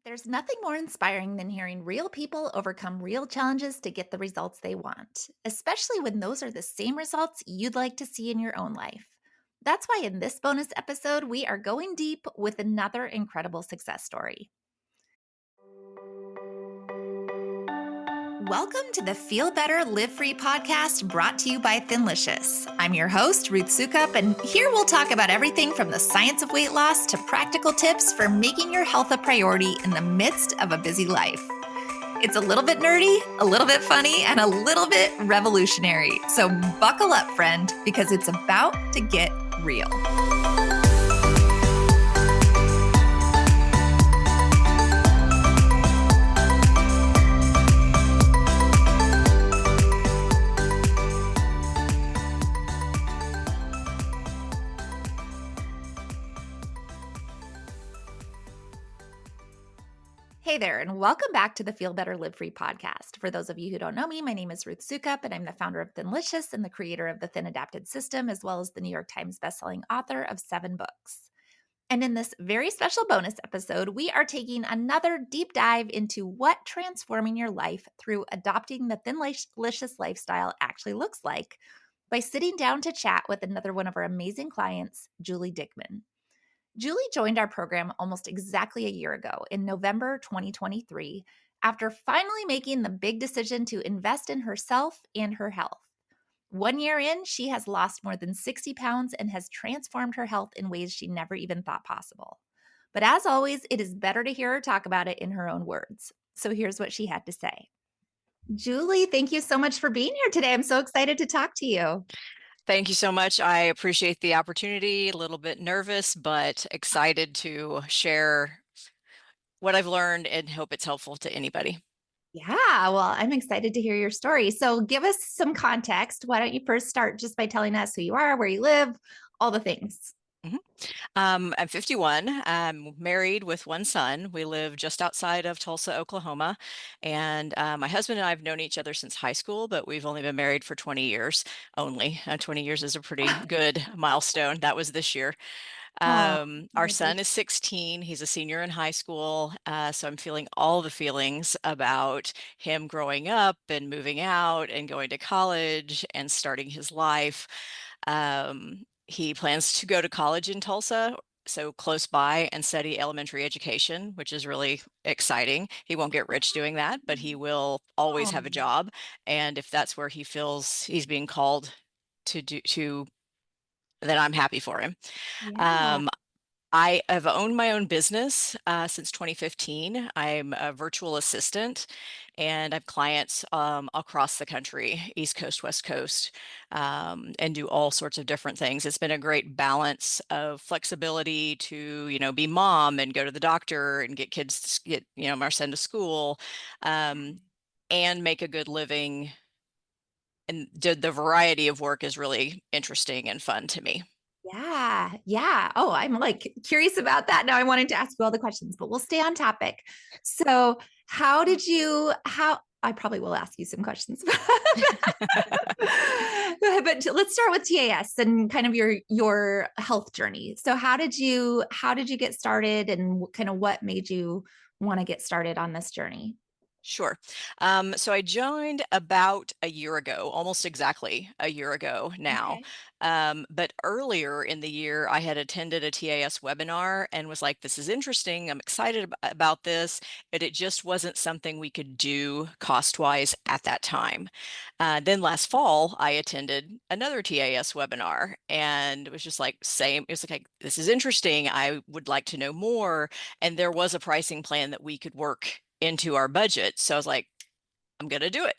There's nothing more inspiring than hearing real people overcome real challenges to get the results they want, especially when those are the same results you'd like to see in your own life. That's why in this bonus episode, we are going deep with another incredible success story. Welcome to the Feel Better, Live Free podcast brought to you by Thinlicious. I'm your host, Ruth Sukup, and here we'll talk about everything from the science of weight loss to practical tips for making your health a priority in the midst of a busy life. It's a little bit nerdy, a little bit funny, and a little bit revolutionary. So buckle up, friend, because it's about to get real. Hey there, and welcome back to the Feel Better, Live Free podcast. For those of you who don't know me, my name is Ruth Sukup, and I'm the founder of Thinlicious and the creator of the Thin Adapted System, as well as the New York Times bestselling author of 7 books. And in this very special bonus episode, we are taking another deep dive into what transforming your life through adopting the Thinlicious lifestyle actually looks like by sitting down to chat with another one of our amazing clients, Julie Dickmann. Julie joined our program almost exactly a year ago in November 2023 after finally making the big decision to invest in herself and her health. 1 year in, she has lost more than 60 pounds and has transformed her health in ways she never even thought possible. But as always, it is better to hear her talk about it in her own words. So here's what she had to say. Julie, thank you so much for being here today. I'm so excited to talk to you. Thank you so much. I appreciate the opportunity. A little bit nervous, but excited to share what I've learned and hope it's helpful to anybody. Yeah, well, I'm excited to hear your story. So give us some context. Why don't you first start just by telling us who you are, where you live, all the things. Mhm. I'm 51. I'm married with one son. We live just outside of Tulsa, Oklahoma. And my husband and I have known each other since high school, but we've only been married for 20 years only. 20 years is a pretty good milestone. That was this year. Oh, Our son congratulations. is 16. He's a senior in high school. So I'm feeling all the feelings about him growing up and moving out and going to college and starting his life. He plans to go to college in Tulsa, so close by, and study elementary education, which is really exciting. He won't get rich doing that, but he will always have a Oh, job. And if that's where he feels he's being called then I'm happy for him. yeah. Um, I have owned my own business since 2015. I'm a virtual assistant and I have clients across the country, East Coast, West Coast, and do all sorts of different things. It's been a great balance of flexibility to, be mom and go to the doctor and get kids, get, our son to school, um, and make a good living. And the variety of work is really interesting and fun to me. Yeah. Yeah. Oh, I'm like curious about that. Now I wanted to ask you all the questions, but we'll stay on topic. So, how I probably will ask you some questions. But let's start with TAS and kind of your health journey. So how did you get started and kind of what made you want to get started on this journey? Sure. So I joined about a year ago, almost exactly a year ago now. Okay. But earlier in the year, I had attended a TAS webinar and was like, this is interesting. I'm excited about this, but it just wasn't something we could do cost-wise at that time. Then last fall, I attended another TAS webinar and it was just like same. It was like, this is interesting. I would like to know more. And there was a pricing plan that we could work into our budget. So I was like, I'm going to do it.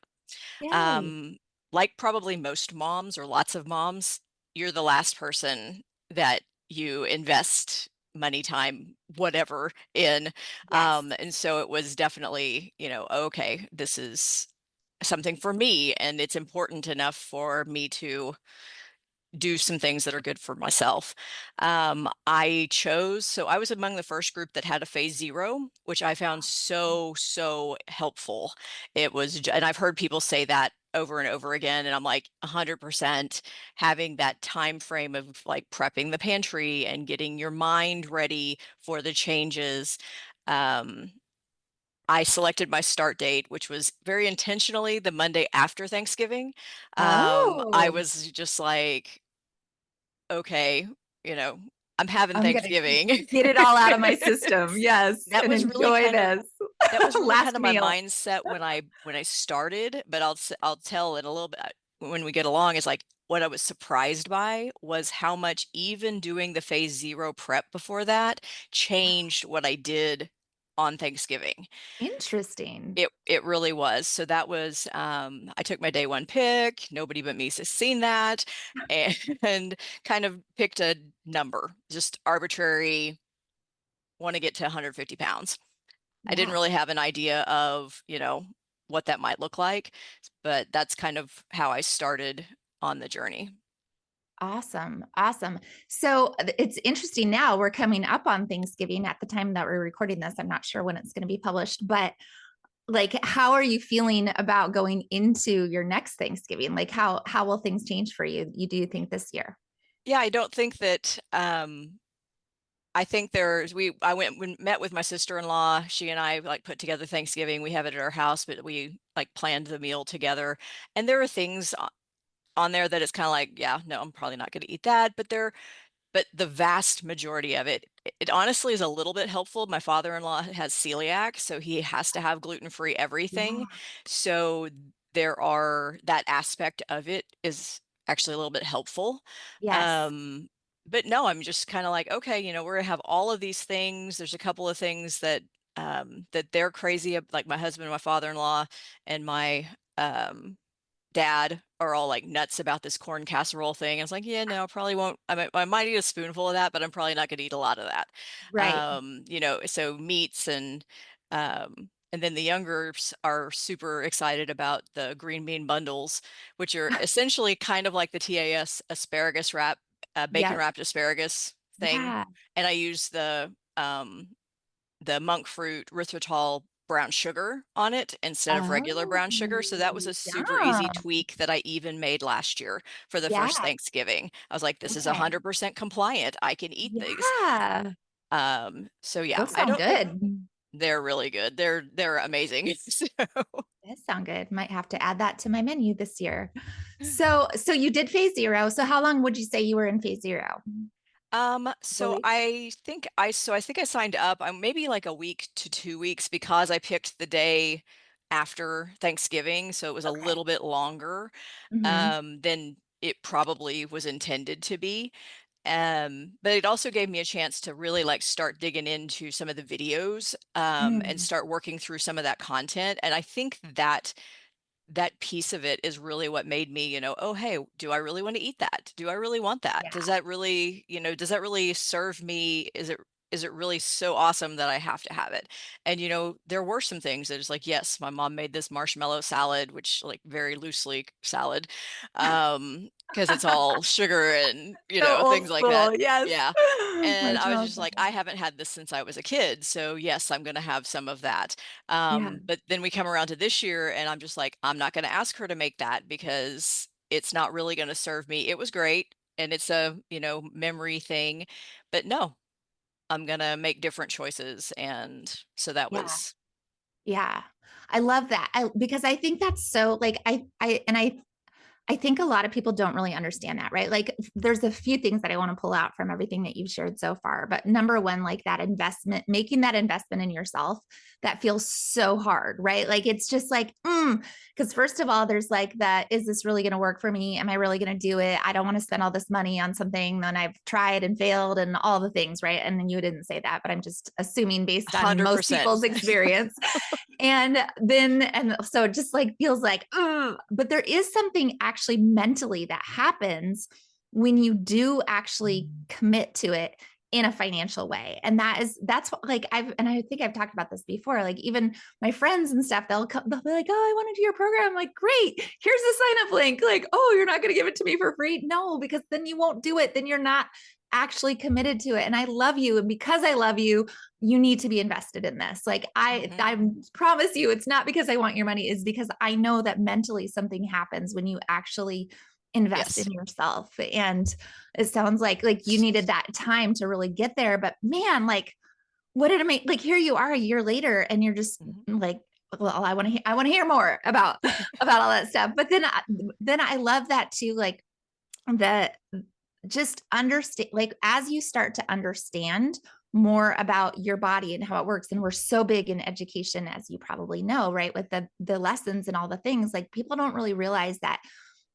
Yay. Um, like probably most moms or lots of moms, you're the last person that you invest money, time, whatever in. Yes. And so it was definitely, okay, this is something for me and it's important enough for me to do some things that are good for myself. So I was among the first group that had a phase 0, which I found so, so helpful. And I've heard people say that over and over again. And I'm like 100% having that time frame of like prepping the pantry and getting your mind ready for the changes. Um, I selected my start date, which was very intentionally the Monday after Thanksgiving. I Oh, was just like, okay, you know, I'm having I'm gonna Thanksgiving. get it all out of my system. Yes, That and was really enjoy kind of this that was really kind last of my meal. mindset when I started, but I'll tell in a little bit when we get along is like what I was surprised by was how much even doing the phase 0 prep before that changed what I did on Thanksgiving. Interesting. It really was. So that was I took my day one pick. Nobody but me has seen that, and kind of picked a number, just arbitrary. Want to get to 150 pounds. I didn't Yeah. really have an idea of, what that might look like, but that's kind of how I started on the journey. Awesome. Awesome. So it's interesting now. We're coming up on Thanksgiving at the time that we're recording this. I'm not sure when it's going to be published, but like how are you feeling about going into your next Thanksgiving? Like how will things change for you? You do think this year? Yeah, I don't think that I think there's we I met with my sister-in-law. She and I like put together Thanksgiving. We have it at our house, but we like planned the meal together. And there are things on there that it's kind of like, yeah, no, I'm probably not going to eat that, but the vast majority of it honestly is a little bit helpful. My father-in-law has celiac, so he has to have gluten-free everything. Yeah. So that aspect of it is actually a little bit helpful. Yes. Um, but no, I'm just kind of like, okay, we're gonna have all of these things. There's a couple of things that they're crazy, like my husband, my father-in-law, and my dad are all like nuts about this corn casserole thing. I was like, yeah, no, I probably won't. I might eat a spoonful of that, but I'm probably not going to eat a lot of that. Right. So meats and then the youngers are super excited about the green bean bundles, which are essentially kind of like the TAS asparagus wrap, bacon Yep. wrapped asparagus thing. Yeah. And I use the monk fruit erythritol brown sugar on it instead of regular Oh, brown sugar. So that was a super easy yum. tweak that I even made last year for the first Yeah. Thanksgiving. I was like, this is Okay. 100% compliant. I can eat these. Yeah. So yeah, Those I sound don't think good. they're really good. They're amazing. So, That sound good. Might have to add that to my menu this year. So you did phase zero. So how long would you say you were in phase zero? so Believe. I think I signed up. I'm maybe like a week to 2 weeks because I picked the day after Thanksgiving, so it was a Okay. little bit longer Hmm. than it probably was intended to be. But it also gave me a chance to really like start digging into some of the videos and Mm, start working through some of that content. And I think that piece of it is really what made me, oh, hey, do I really want to eat that? Do I really want that? yeah. Does that really serve me? Is it really so awesome that I have to have it? And there were some things that is like, yes, my mom made this marshmallow salad, which like very loosely salad, because it's all sugar and So old things like that. school. Yes. Yeah. And I was Marshmallow just like, salad. I haven't had this since I was a kid. So yes, I'm gonna have some of that. Yeah. But then we come around to this year and I'm just like, I'm not going to ask her to make that because it's not really going to serve me. It was great and it's a, memory thing, but no, I'm going to make different choices. And so that Yeah. was Yeah. I love that. Because I think that's so like I think a lot of people don't really understand that, right? Like there's a few things that I want to pull out from everything that you've shared so far. But number one, like that investment, making that investment in yourself, that feels so hard, right? Like it's just like, because first of all, there's like that, is this really going to work for me? Am I really going to do it? I don't want to spend all this money on something that I've tried and failed and all the things, right? And then you didn't say that, but I'm just assuming based on most 100%. people's experience. And so it just like feels like, ugh. But there is something actually mentally that happens when you do actually commit to it in a financial way. And that's what, like and I think I've talked about this before, like even my friends and stuff, they'll be like, oh, I want to do your program. I'm like, great, here's the sign up link. Like, oh, you're not going to give it to me for free? No, because then you won't do it. Then you're not actually committed to it. And I love you. And because I love you, you need to be invested in this. Like Hmm. I promise you, it's not because I want your money, is because I know that mentally something happens when you actually invest in Yes. yourself. And it sounds like you needed that time to really get there. But man, like what did it make? Like, here you are a year later and you're just Mhm. like, well, I want to hear more about all that stuff. But then I love that too. Like the just understand, like as you start to understand more about your body and how it works, and we're so big in education, as you probably know, right, with the lessons and all the things, like people don't really realize that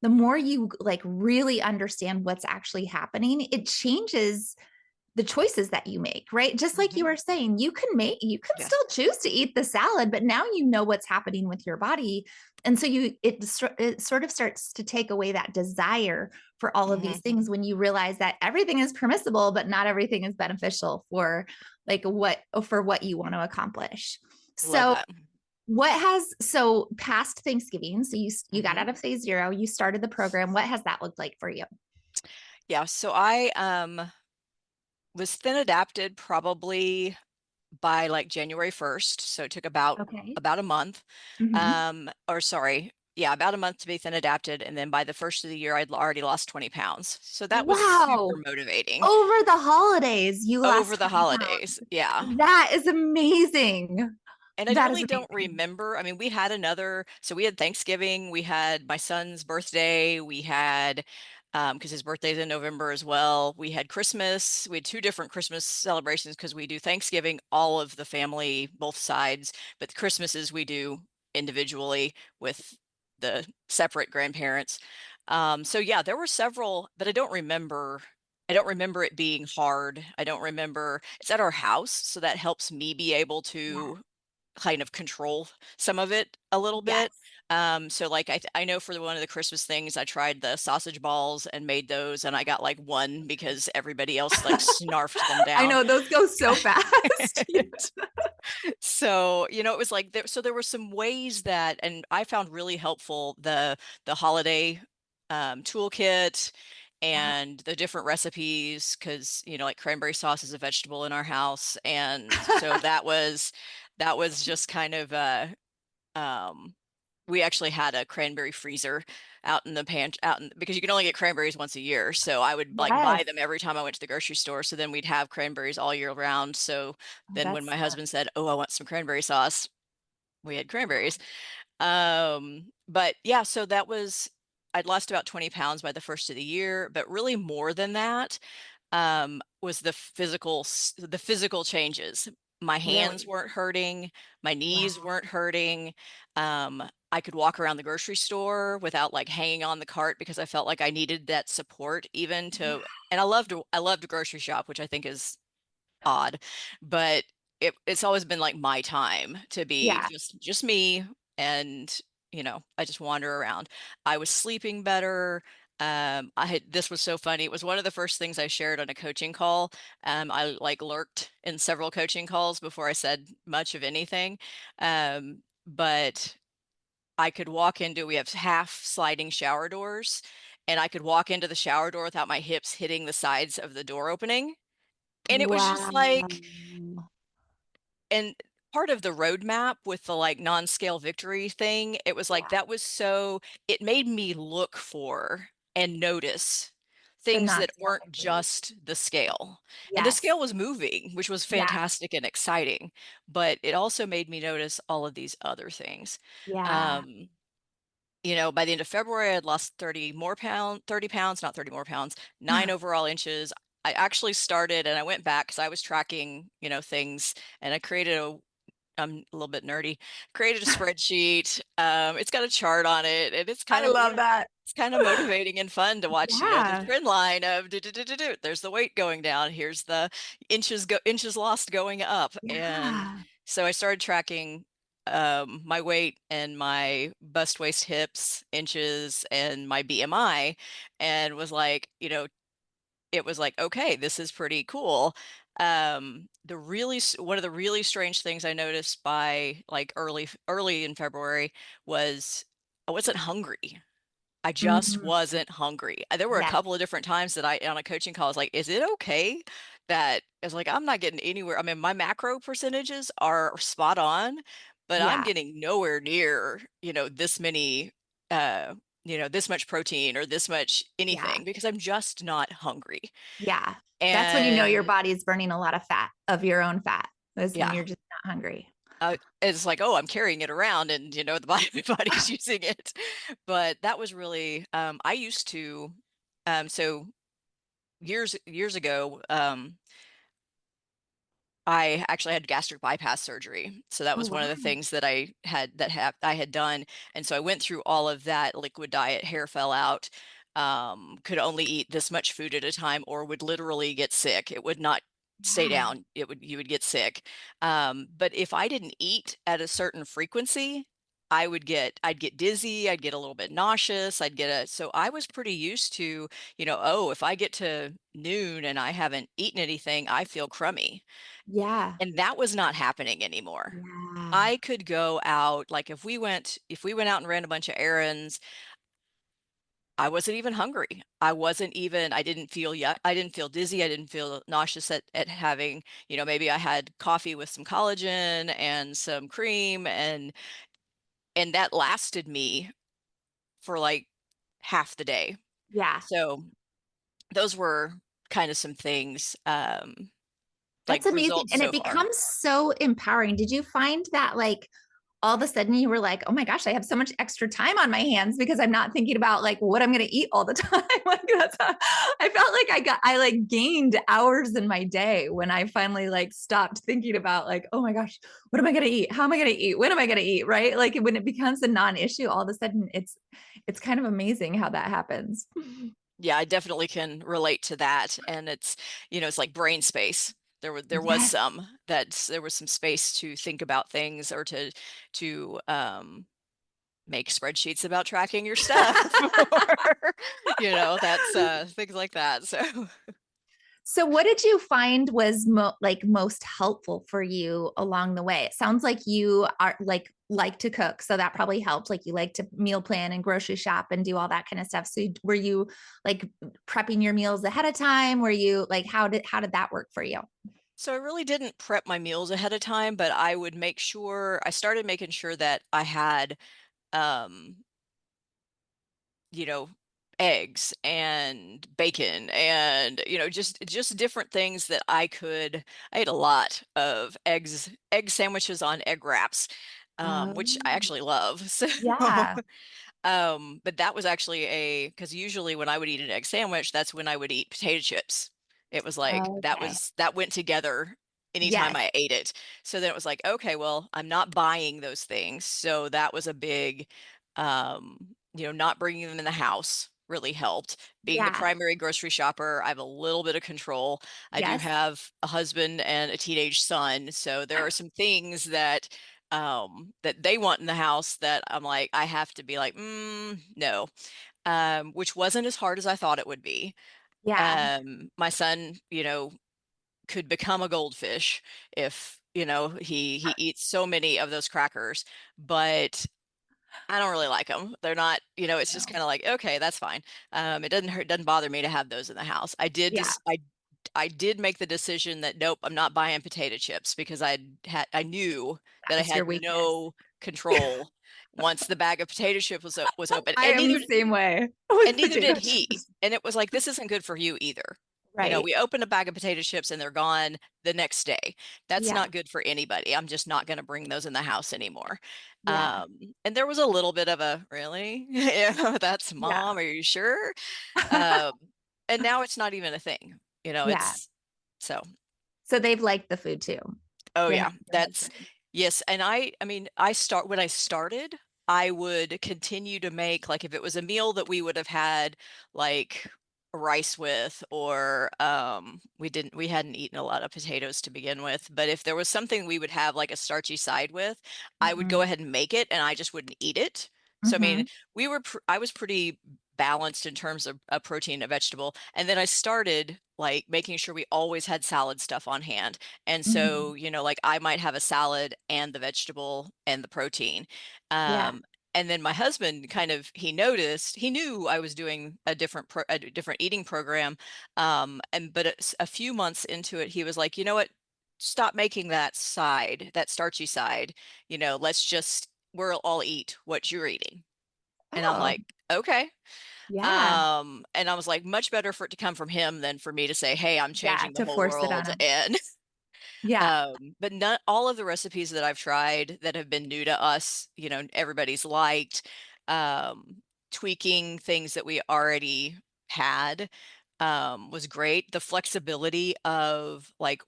the more you like really understand what's actually happening, it changes the choices that you make, right? Just like you Mhm. were saying, you can Yes. still choose to eat the salad, but now you know what's happening with your body. And so it sort of starts to take away that desire for all of these Mhm. things when you realize that everything is permissible, but not everything is beneficial for what you want to accomplish. Love So that. so past Thanksgiving, so you got Mhm. out of phase 0, you started the program. What has that looked like for you? Yeah, so I, was thin adapted probably by, like, January 1st, so it took Okay. about a month, Mhm. or sorry, yeah, about a month to be thin adapted, and then by the 1st of the year, I'd already lost 20 pounds, so that was super Wow. motivating Over the holidays, you over lost the 20 holidays, yeah. pounds. That is amazing. And I That is really don't amazing. remember. I mean, we had another, so we had Thanksgiving, we had my son's birthday, we had, because his birthday's in November as well. We had Christmas. We had two different Christmas celebrations because we do Thanksgiving, all of the family, both sides, but Christmases we do individually with the separate grandparents. So yeah, there were several, but I don't remember. I don't remember it being hard. I don't remember. It's at our house, so that helps me be able Yeah. to kind of control some of it a little bit. Yes. So like I know for one of the Christmas things, I tried the sausage balls and made those, and I got like one because everybody else like snarfed them I down. know those go so fast. So, it was like there were some ways that, and I found really helpful the holiday toolkit Yeah. and the different recipes because like cranberry sauce is a vegetable in our house, and so that was just kind of um we actually had a cranberry freezer out in the because you can only get cranberries once a year. So I would like buy Yes. them every time I went to the grocery store. So then we'd have cranberries all year round. So Oh, then when that's my smart. husband said, "Oh, I want some cranberry sauce," we had cranberries. But yeah, so I'd lost about 20 pounds by the first of the year, but really more than that was the physical changes. My hands Really? weren't hurting, my knees Wow. weren't hurting. Um, I could walk around the grocery store without like hanging on the cart because I felt like I needed that support even Yeah. to, and I loved to grocery shop, which I think is odd, but it's always been like my time to be Yeah. just me, and I just wander around. I was sleeping better. This was so funny. It was one of the first things I shared on a coaching call. I like lurked in several coaching calls before I said much of anything. But we have half sliding shower doors, and I could walk into the shower door without my hips hitting the sides of the door opening. And it was just Wow. like, and part of the roadmap with the like non-scale victory thing, it was like Yeah. it made me look for and notice The things that non-scale weren't victories. just the scale. And the Yes. scale was moving, which was Yeah. fantastic and exciting, but it also made me notice all of these other things. Yeah. Um, by the end of February, I'd lost 30 pounds, not 30 more pounds, 9 overall inches. I actually started and I went back because I was tracking, things, and I created I'm a little bit nerdy, created a spreadsheet. It's got a chart on it, and I love that. it's kind of motivating and fun to watch, the Yeah. trend line of there's the weight going down, here's the inches lost going up. And Yeah. so I started tracking my weight and my bust waist hips inches and my BMI, and was like, it was like, okay, this is pretty cool. One of the really strange things I noticed by like early in February was I wasn't hungry. I just Mhm. wasn't hungry. There were a Yes. couple of different times that on a coaching call, I was like, is it okay that I was like, I'm not getting anywhere. I mean, my macro percentages are spot on, but I'm Yeah. getting nowhere near, uh, this much protein or this much Yeah. anything because I'm just not hungry. Yeah. That's when you know your And body is burning a lot of fat, of your own fat. Listen, Yeah. you're just not hungry. It's like, oh, I'm carrying it around and, everybody's using it. But that was really, I used to, so years ago, I actually had gastric bypass surgery. So that Oh, was one of the wow. things that I had done. And so I went through all of that liquid diet, hair fell out, could only eat this much food at a time or would literally get sick. It would not stay Yeah. down. You would get sick. But if I didn't eat at a certain frequency, I'd get dizzy, I'd get a little bit nauseous, so I was pretty used to, oh, if I get to noon and I haven't eaten anything, I feel crummy. Yeah. And that was not happening anymore. Yeah. I could go out, like if we went out and ran a bunch of errands, I wasn't even hungry. I didn't feel dizzy. I didn't feel nauseous at having, maybe I had coffee with some collagen and some cream and that lasted me for like half the day. Yeah. So those were kind of some things, That's like amazing. results And it so far. becomes so empowering. Did you find that like all of a sudden you were like, oh my gosh, I have so much extra time on my hands because I'm not thinking about like what I'm going to eat all the time. Like I felt like I like gained hours in my day when I finally like stopped thinking about like, oh my gosh, what am I going to eat? How am I going to eat? When am I going to eat? Right. Like when it becomes a non-issue, all of a sudden it's kind of amazing how that happens. Yeah, I definitely can relate to that. And it's like brain space. Yes. There was some space to think about things or to make spreadsheets about tracking your stuff or that's things like that. So So what did you find was like most helpful for you along the way? It sounds like you are like to cook, so that probably helped. Like you like to meal plan and grocery shop and do all that kind of stuff. So were you like prepping your meals ahead of time? Were you like how did that work for you? so I really didn't prep my meals ahead of time, but I started making sure that I had um you know, eggs and bacon and, just different things that I ate a lot of egg sandwiches on egg wraps, which I Oh, actually love. So, yeah. but that was actually because usually when I would eat an egg sandwich, that's when I would eat potato chips. It was like Okay. that went together anytime Yes. I ate it. So then it was like, okay, well, I'm not buying those things. So that was a big, not bringing them in the house really helped. Being the Yeah. primary grocery shopper, I have a little bit of control. I do Yes. have a husband and a teenage son, so there are some things that they want in the house that I'm like, I have to be like, no, which wasn't as hard as I thought it would be. Yeah. My son, could become a goldfish if, he eats so many of those crackers, but I don't really like them. They're not, it's just No. kind of like, okay, that's fine. It doesn't hurt, doesn't bother me to have those in the house. Yeah. I did make the decision that nope, I'm not buying potato chips because I knew That that I was your had weakness. no control once the bag of potato chips was open, I am the same way with and neither potato did he. chips. And it was like, this isn't good for you either. Right. We open a bag of potato chips and they're gone the next day. That's Yeah. not good for anybody. I'm just not going to bring those in the house anymore. Yeah. And there was a little bit of a really, yeah, that's Yeah. mom. Are you sure? Um, and now it's not even a thing. Yeah. It's so. So they've liked the food too. Oh Your yeah, your that's husband. yes. And I mean, when I started, I would continue to make like if it was a meal that we would have had like rice with, or we hadn't eaten a lot of potatoes to begin with, but if there was something we would have like a starchy side with, I would go Mhm. ahead and make it, and I just wouldn't eat it. So I mean, Mhm. I was pretty balanced in terms of a protein, a vegetable, and then I started like making sure we always had salad stuff on hand. And so, Mhm. like I might have a salad and the vegetable and the protein. Yeah. And then my husband he knew I was doing a different eating program. But a few months into it, he was like, you know what? Stop making that starchy side. We'll all eat what you're eating. And I'm Oh, like, okay. yeah. And I was like, much better for it to come from him than for me to say, hey, I'm Yeah, changing the to whole force it on world. him. And Yeah. But not all of the recipes that I've tried that have been new to us, everybody's liked, tweaking things that we already had, was great. The flexibility of like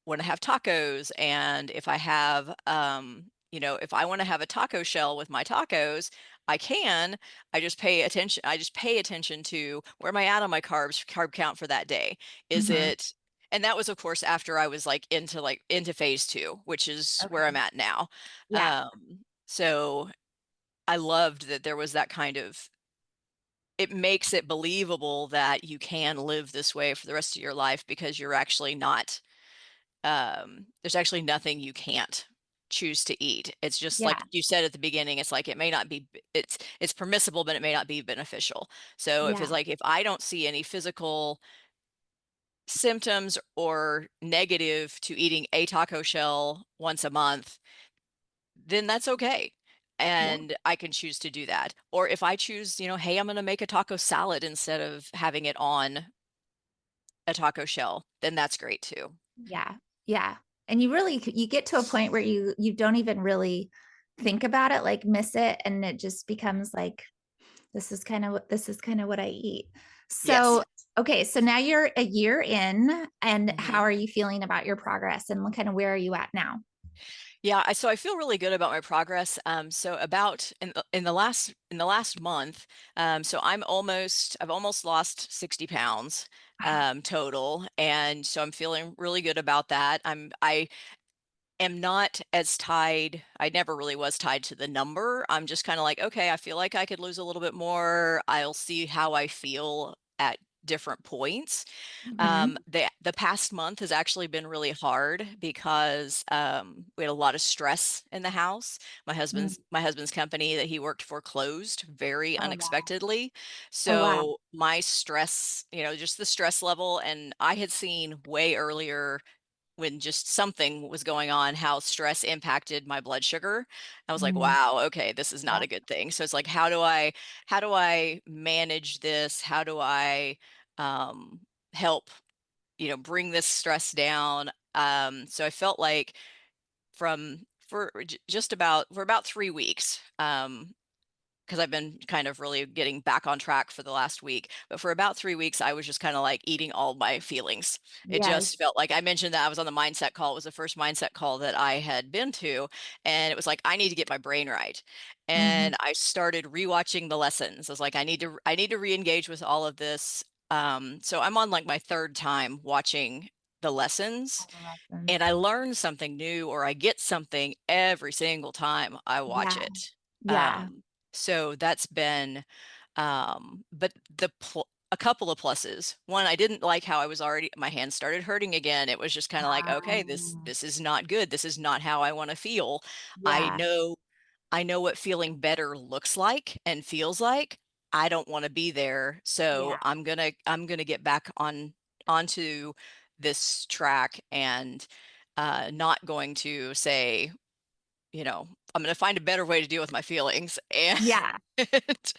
when I have tacos and if I have, if I want to have a taco shell with my tacos, I can. I just pay attention to where am I at on my carb count for that day. Is Hmm. it and that was, of course, after I was into phase two, which is where I'm Okay. at now. Yeah. So I loved that there was that kind of, it makes it believable that you can live this way for the rest of your life because you're actually not, there's actually nothing you can't choose to eat. It's just like Yeah. you said at the beginning, it's like it may not be, it's permissible, but it may not be beneficial. So if it's Yeah. like, if I don't see any physical symptoms or negative to eating a taco shell once a month, then that's okay. Yeah. And I can choose to do that. Or if I choose, hey, I'm going to make a taco salad instead of having it on a taco shell, then that's great too. Yeah. Yeah. And you really you get to a point where you don't even really think about it, like miss it, and it just becomes like this is kind of what I eat. Yes. So, okay, so now you're a year in, and how Hmm. are you feeling about your progress and kind of where are you at now? Yeah, so I feel really good about my progress. So about in the last month, so I've almost lost 60 pounds Wow. total, and so I'm feeling really good about that. I am not as tied. I never really was tied to the number. I'm just kind of like, okay, I feel like I could lose a little bit more. I'll see how I feel at different points. Hmm. The past month has actually been really hard because we had a lot of stress in the house. My husband's company that he worked for closed very Oh wow. unexpectedly. Oh wow. So my stress, just the stress level, and I had seen way earlier when just something was going on, how stress impacted my blood sugar. I was like, Mm. wow, okay, this is not Yeah. a good thing. So it's like, how do I manage this? How do I um, help, bring this stress down? So I felt like for about 3 weeks, because I've been kind of really getting back on track for the last week. But for about 3 weeks, I was just kind of like eating all my feelings. It just Yes. felt like I mentioned that I was on the mindset call. It was the first mindset call that I had been to. And it was like, I need to get my brain right. Hmm. And I started rewatching the lessons. I was like, I need to re-engage with all of this. So I'm on like my third time watching the lessons, and I learn something new or I get something every single time I watch Yeah. it. Yeah. Um, so that's been, but a couple of pluses. One, I didn't like how my hands started hurting again. It was just kind of like, okay, Um, this is not good. This is not how I want to feel. I yeah. know, I know what feeling better looks like and feels like. I don't want to be there. So Yeah. I'm gonna get back onto this track and not going to say, I'm going to find a better way to deal with my feelings. And Yeah.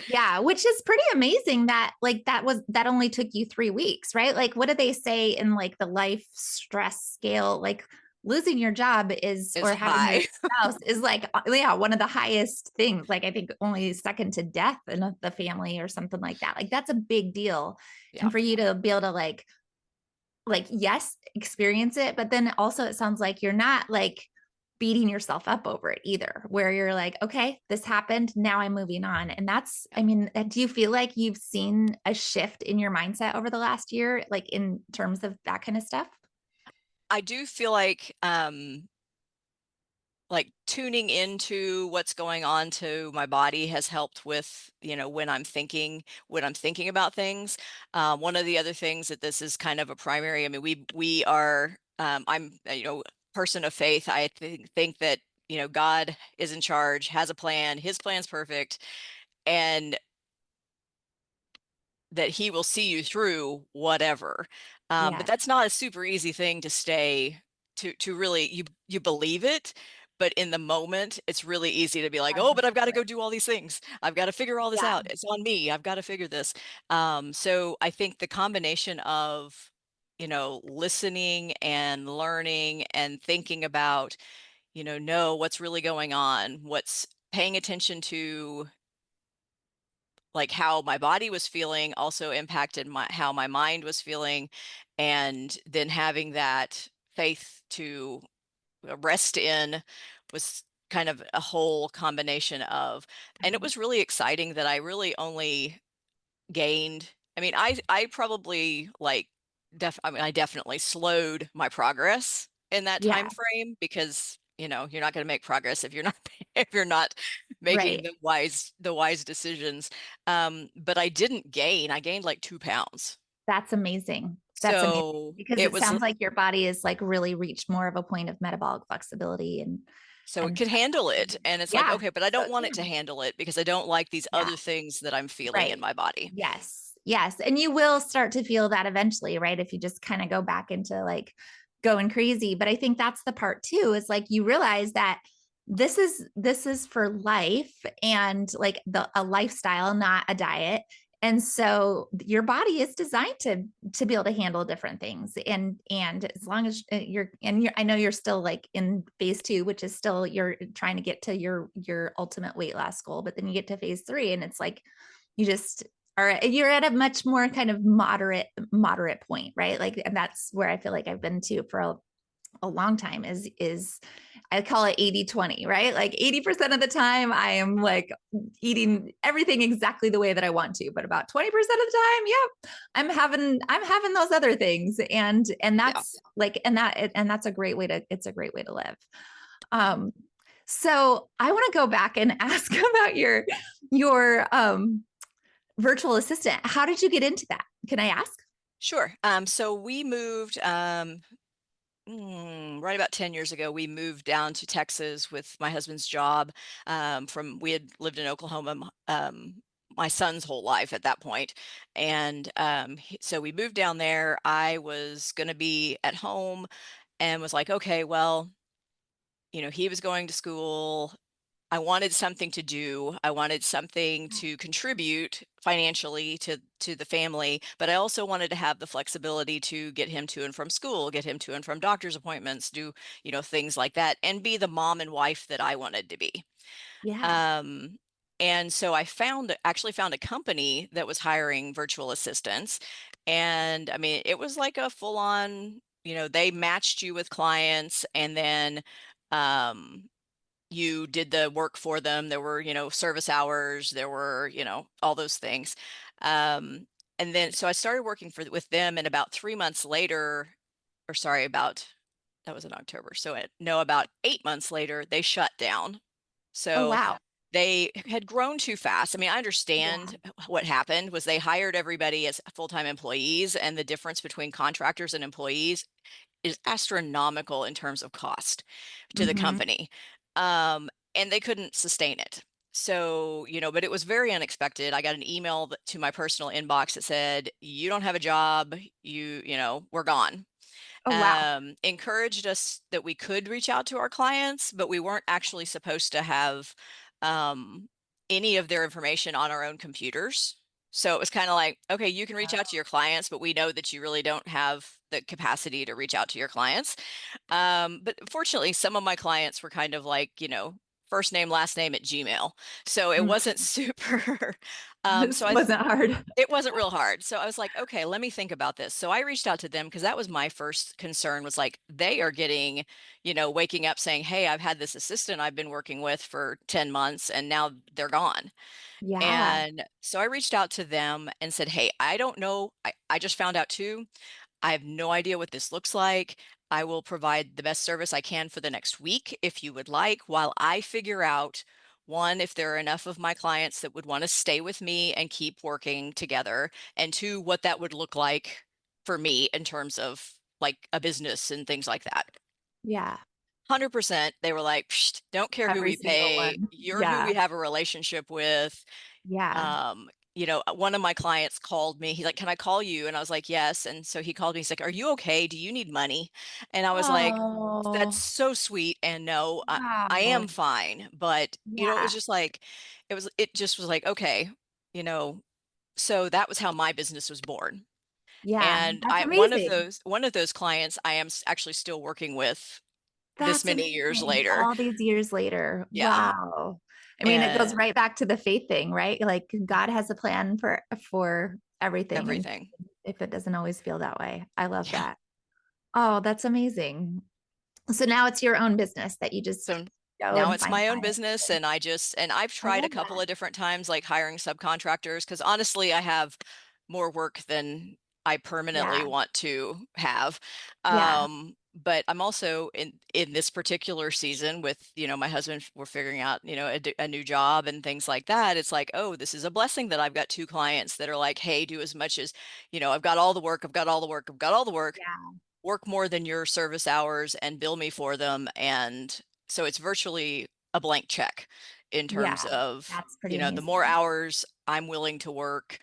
Yeah, which is pretty amazing that that only took you 3 weeks, right? Like, what do they say in like the life stress scale? Like losing your job is, is or having your high. spouse is like, yeah, one of the highest things. Like, I think only second to death in the family or something like that. Like, that's a big deal. Yeah. And for you to be able to yes, experience it, but then also it sounds like you're not like beating yourself up over it either, where you're like, okay, this happened, now I'm moving on. And that's, Yeah. I mean, do you feel like you've seen a shift in your mindset over the last year, like in terms of that kind of stuff? I do feel like tuning into what's going on to my body has helped with, when I'm thinking about things. One of the other things that this is kind of a primary, I mean, we are, I'm, person of faith. I think that, God is in charge, has a plan, his plan's perfect, and that he will see you through whatever. But Yeah. that's not a super easy thing to stay to really, you believe it, but in the moment it's really easy to be like, oh, but I've got to go do all these things. I've got to figure all this Yeah. out. It's on me. I've got to figure this. So I think the combination of listening and learning and thinking about, know what's really going on, what's paying attention to like how my body was feeling also impacted how my mind was feeling, and then having that faith to rest in was kind of a whole combination of. And it was really exciting that I really only gained, I mean, I probably like I mean, I definitely slowed my progress in that time Yeah, frame, because you're not going to make progress if you're not if you're not making right. the wise decisions. But I didn't gain. I gained like 2 pounds. That's amazing. That's amazing So because it it was sounds like your body is like really reached more of a point of metabolic flexibility so it and could handle it. And it's like, yeah, okay, but I so don't want it to handle it because I don't like these yeah, other things that I'm feeling in right. my body. Yes. Yes. And you will start to feel that eventually, right? If you just kind of go back into like going crazy. But I think that's the part too, is like you realize that this is for life and like a lifestyle, not a diet. And so your body is designed to be able to handle different things. And as long as you're I know you're still like in phase 2, which is still you're trying to get to your ultimate weight loss goal, but then you get to phase 3 and it's like you just are you're at a much more kind of moderate point, right? Like, and that's where I feel like I've been to for a long time is I call it 80-20, right? Like 80% of the time I am like eating everything exactly the way that I want to, but about 20% of the time, yep, I'm having those other things. And Yeah, that's like, and that's a great way to, it's a great way to live. Um, so I want to go back and ask about your virtual assistant. How did you get into that? Can I ask? sure. So we moved right about 10 years ago. We moved down to Texas with my husband's job. From We had lived in Oklahoma my son's whole life at that point. And so we moved down there. I was going to be at home and was like, okay, well, he was going to school. I wanted something to do. I wanted something to contribute financially to the family, but I also wanted to have the flexibility to get him to and from school, get him to and from doctor's appointments, do, things like that, and be the mom and wife that I wanted to be. Yeah. Um, and so I actually found a company that was hiring virtual assistants. And I mean, it was like a full on, they matched you with clients, and then um you did the work for them. There were, service hours, there were, all those things. Um, and then so I started working with them, and about 3 months later, or sorry, that was in October. So no, about 8 months later, they shut down. Oh, So wow. they had grown too fast. I mean, I Yeah. understand what happened was they hired everybody as full-time employees, and the difference between contractors and employees is astronomical in terms of cost to the Mm-hmm. company. And they couldn't sustain it. So, but it was very unexpected. I got an email to my personal inbox that said, "You don't have a job. We're gone." Oh, wow. Encouraged us that we could reach out to our clients, but we weren't actually supposed to have um, any of their information on our own computers. So it was kind of like, okay, you can reach out to your clients, but we know that you really don't have the capacity to reach out to your clients. But fortunately, some of my clients were kind of like, first name, last name at Gmail. So it Mm. wasn't super. This So wasn't hard. it wasn't real hard. So I was like, okay, let me think about this. So I reached out to them because that was my first concern, was like, they are getting, waking up saying, hey, I've had this assistant I've been working with for 10 months and now they're gone. Yeah. And so I reached out to them and said, hey, I don't know. I just found out too. I have no idea what this looks like. I will provide the best service I can for the next week if you would like, while I figure out, one, if there are enough of my clients that would want to stay with me and keep working together, and two, what that would look like for me in terms of like a business and things like that. Yeah. 100%. They were like, "Psst, don't care who Every we single pay. one. You're who Yeah. we have a relationship with." Yeah. One of my clients called me. He's like, "Can I call you?" And I was like, "Yes." And so he called me. He's like, "Are you okay? Do you need money?" And I was like, "That's Oh, so sweet." And no, I am wow. fine. But, it was Yeah. just like, it just was like, okay, you know, so that was how my business was born. Yeah, And that's I amazing. one of those clients I am actually still working with this That's many years amazing. later. All these years later. Yeah. Wow. I mean, it goes And right back to the faith thing, right? Like God has a plan for everything, and everything. if it doesn't always feel that way. I love Yeah. that. Oh, that's amazing. So now it's your own business that you just So go now and it's find my own clients. business, and and I've I tried a love couple that. of different times, like hiring subcontractors, because honestly, I have more work than I permanently Yeah. want to have. Yeah. But I'm also in this particular season with, my husband, we're figuring out, a new job and things like that. It's like, oh, this is a blessing that I've got two clients that are like, hey, do as much as, I've got all the work, I've got all the work, I've got all the work, Yeah. work more than your service hours and bill me for them. And so it's virtually a blank check in Yeah. terms of, That's pretty the more amazing. hours I'm willing to work,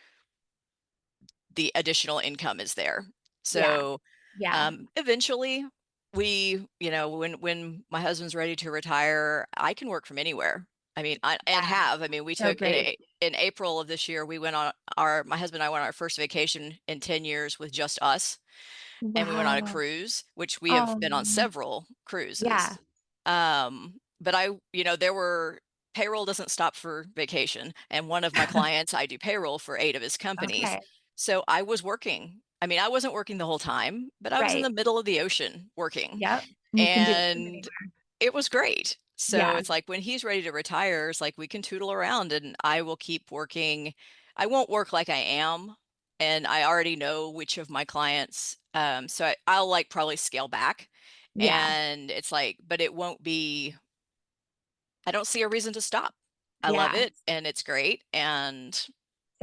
the additional income is there. Yeah. So Yeah. eventually when my husband's ready to retire, I can work from anywhere. I mean, Yeah. we So took great. in April of this year, we went on our my husband and I went on our first vacation in 10 years with just us, and we went on a Wow. cruise, which we have been on Um, several cruises. yeah. But there were payroll doesn't stop for vacation, and one of my clients, I do payroll for 8 of his companies. Okay. So I was working. I mean, I wasn't working the whole time, but I was in Right. the middle of the ocean working, Yep. You can do it from and anywhere. it was great. So Yeah. it's like when he's ready to retire, it's like we can tootle around and I will keep working. I won't work like I am, and I already know which of my clients. I'll like probably scale back, Yeah. and it's like, but it won't be. I don't see a reason to stop. I love Yeah. it, and it's great, and So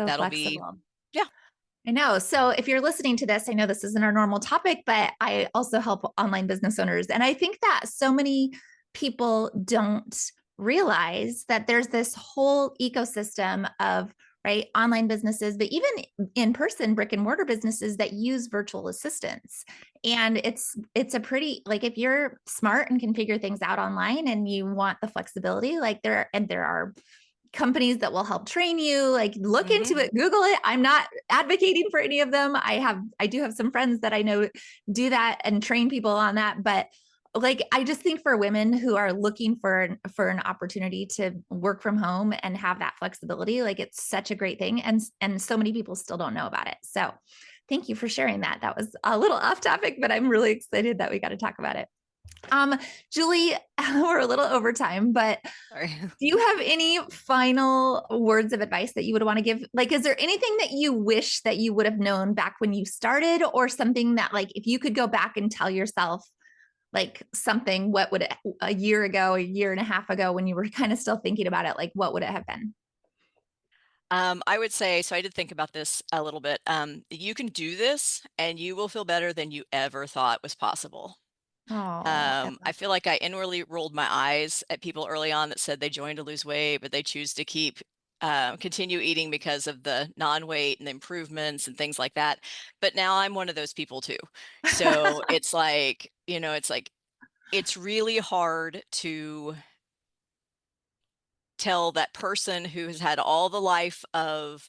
that'll be, flexible. yeah. I know. So if you're listening to this, I know this isn't our normal topic, but I also help online business owners. And I think that so many people don't realize that there's this whole ecosystem of right online businesses, but even in person brick and mortar businesses that use virtual assistants. And it's a pretty like if you're smart and can figure things out online and you want the flexibility, like there are companies that will help train you, like look into Mhm. it, Google it. I'm not advocating for any of them. I do have some friends that I know do that and train people on that, but like I just think for women who are looking for an opportunity to work from home and have that flexibility, like it's such a great thing, and so many people still don't know about it. So thank you for sharing that. That was a little off topic, but I'm really excited that we got to talk about it. um Julie, we're a little over time, but Sorry. do you have any final words of advice that you would want to give? Like, is there anything that you wish that you would have known back when you started, or something that, like, if you could go back and tell yourself, like, something, what would it, a year ago, a year and a half ago, when you were kind of still thinking about it, like, what would it have been? I would say, so I did think about this a little bit. You can do this and you will feel better than you ever thought was possible. Oh, I I love feel like I inwardly rolled my eyes at people early on that said they joined to lose weight, but they choose to continue eating because of the non-weight and the improvements and things like that. But now I'm one of those people too. So that. it's like, it's really hard to tell that person who has had all the life of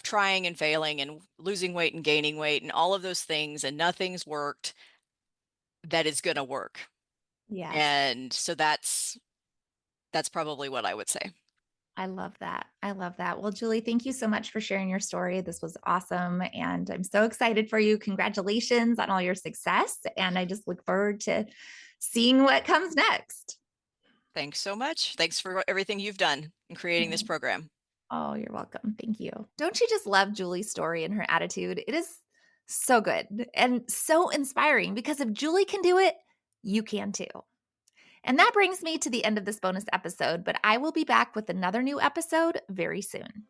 trying and failing and losing weight and gaining weight and all of those things and nothing's worked, that is going to work. Yes. And so that's probably what I would say. I love that. I love that. Well, Julie, thank you so much for sharing your story. This was awesome. And I'm so excited for you. Congratulations on all your success. And I just look forward to seeing what comes next. Thanks so much. Thanks for everything you've done in creating this Yeah. program. Oh, you're welcome. Thank you. Don't you just love Julie's story and her attitude? It is so good and so inspiring because if Julie can do it, you can too. And that brings me to the end of this bonus episode, but I will be back with another new episode very soon.